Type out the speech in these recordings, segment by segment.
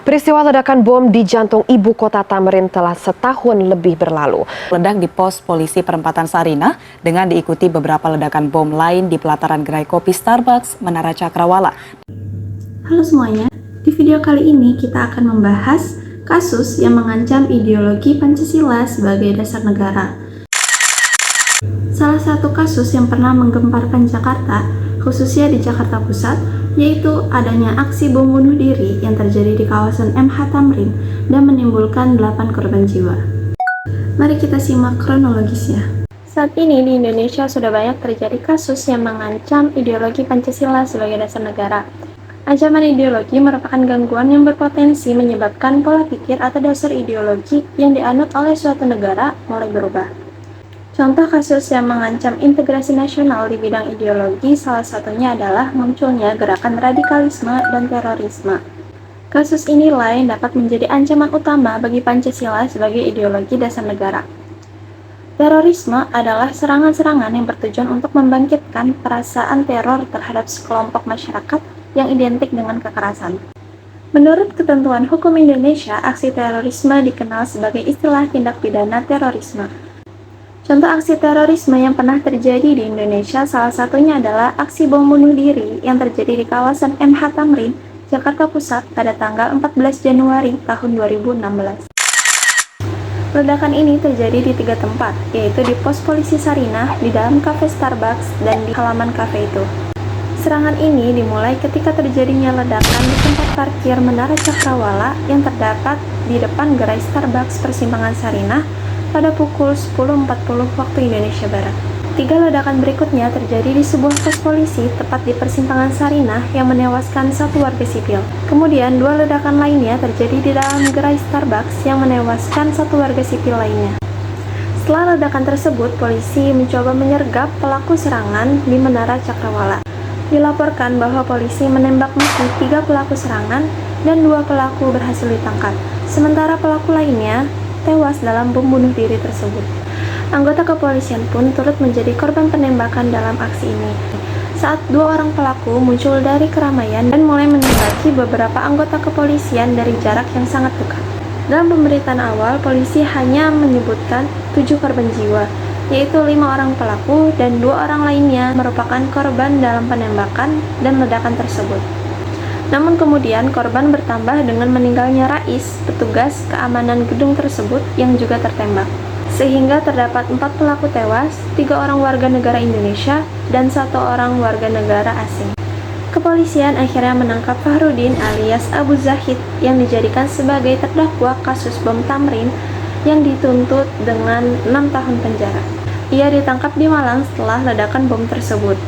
Peristiwa ledakan bom di jantung ibu kota Tamrin telah setahun lebih berlalu. Ledak di pos polisi perempatan Sarinah dengan diikuti beberapa ledakan bom lain di pelataran gerai kopi Starbucks, Menara Cakrawala. Halo semuanya, di video kali ini kita akan membahas kasus yang mengancam ideologi Pancasila sebagai dasar negara. Salah satu kasus yang pernah menggemparkan Jakarta, khususnya di Jakarta Pusat, yaitu adanya aksi bom bunuh diri yang terjadi di kawasan MH Tamrin dan menimbulkan 8 korban jiwa. Mari kita simak kronologisnya. Saat ini di Indonesia sudah banyak terjadi kasus yang mengancam ideologi Pancasila sebagai dasar negara. Ancaman ideologi merupakan gangguan yang berpotensi menyebabkan pola pikir atau dasar ideologi yang dianut oleh suatu negara mulai berubah. Contoh kasus yang mengancam integrasi nasional di bidang ideologi salah satunya adalah munculnya gerakan radikalisme dan terorisme. Kasus inilah yang dapat menjadi ancaman utama bagi Pancasila sebagai ideologi dasar negara. Terorisme adalah serangan-serangan yang bertujuan untuk membangkitkan perasaan teror terhadap sekelompok masyarakat yang identik dengan kekerasan. Menurut ketentuan hukum Indonesia, aksi terorisme dikenal sebagai istilah tindak pidana terorisme. Contoh aksi terorisme yang pernah terjadi di Indonesia salah satunya adalah aksi bom bunuh diri yang terjadi di kawasan MH Tamrin, Jakarta Pusat pada tanggal 14 Januari tahun 2016. Ledakan ini terjadi di 3 tempat, yaitu di pos polisi Sarinah, di dalam kafe Starbucks, dan di halaman kafe itu. Serangan ini dimulai ketika terjadinya ledakan di tempat parkir Menara Cakrawala yang terdapat di depan gerai Starbucks persimpangan Sarinah pada pukul 10.40 waktu Indonesia Barat. 3 ledakan berikutnya terjadi di sebuah pos polisi tepat di persimpangan Sarinah yang menewaskan 1 warga sipil. Kemudian 2 ledakan lainnya terjadi di dalam gerai Starbucks yang menewaskan 1 warga sipil lainnya. Setelah ledakan tersebut, polisi mencoba menyergap pelaku serangan di Menara Cakrawala. Dilaporkan bahwa polisi menembak mati 3 pelaku serangan dan 2 pelaku berhasil ditangkap. Sementara pelaku lainnya tewas dalam bom bunuh diri tersebut. Anggota kepolisian pun turut menjadi korban penembakan dalam aksi ini. Saat 2 orang pelaku muncul dari keramaian dan mulai menembaki beberapa anggota kepolisian dari jarak yang sangat dekat. Dalam pemberitaan awal, polisi hanya menyebutkan 7 korban jiwa, yaitu 5 orang pelaku dan 2 orang lainnya merupakan korban dalam penembakan dan ledakan tersebut. Namun kemudian korban bertambah dengan meninggalnya Rais, petugas keamanan gedung tersebut yang juga tertembak. Sehingga terdapat 4 pelaku tewas, 3 orang warga negara Indonesia, dan 1 orang warga negara asing. Kepolisian akhirnya menangkap Fahrudin alias Abu Zahid yang dijadikan sebagai terdakwa kasus bom Tamrin yang dituntut dengan 6 tahun penjara. Ia ditangkap di Malang setelah ledakan bom tersebut.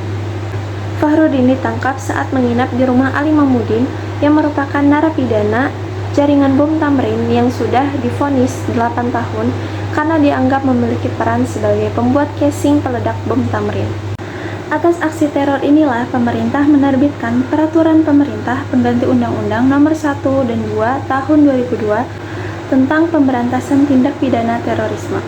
Fahrudin ditangkap saat menginap di rumah Ali Mamudin yang merupakan narapidana jaringan bom Tamrin yang sudah divonis 8 tahun karena dianggap memiliki peran sebagai pembuat casing peledak bom Tamrin. Atas aksi teror inilah pemerintah menerbitkan Peraturan Pemerintah Pengganti Undang-Undang Nomor 1 dan 2 Tahun 2002 tentang Pemberantasan Tindak Pidana Terorisme,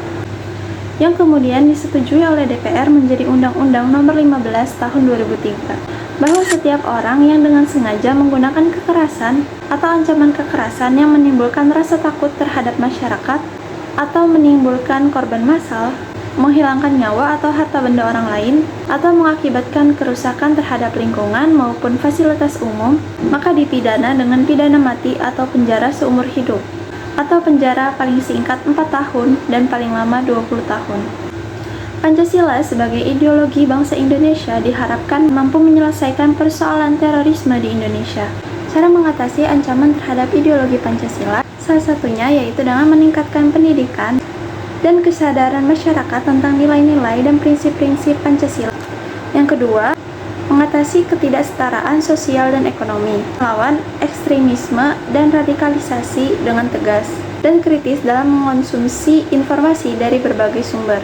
yang kemudian disetujui oleh DPR menjadi Undang-Undang Nomor 15 Tahun 2003, bahwa setiap orang yang dengan sengaja menggunakan kekerasan atau ancaman kekerasan yang menimbulkan rasa takut terhadap masyarakat atau menimbulkan korban massal, menghilangkan nyawa atau harta benda orang lain, atau mengakibatkan kerusakan terhadap lingkungan maupun fasilitas umum, maka dipidana dengan pidana mati atau penjara seumur hidup, atau penjara paling singkat 4 tahun dan paling lama 20 tahun. Pancasila sebagai ideologi bangsa Indonesia diharapkan mampu menyelesaikan persoalan terorisme di Indonesia. Cara mengatasi ancaman terhadap ideologi Pancasila salah satunya yaitu dengan meningkatkan pendidikan dan kesadaran masyarakat tentang nilai-nilai dan prinsip-prinsip Pancasila. Yang kedua, mengatasi ketidaksetaraan sosial dan ekonomi, melawan ekstremisme dan radikalisasi dengan tegas dan kritis dalam mengonsumsi informasi dari berbagai sumber.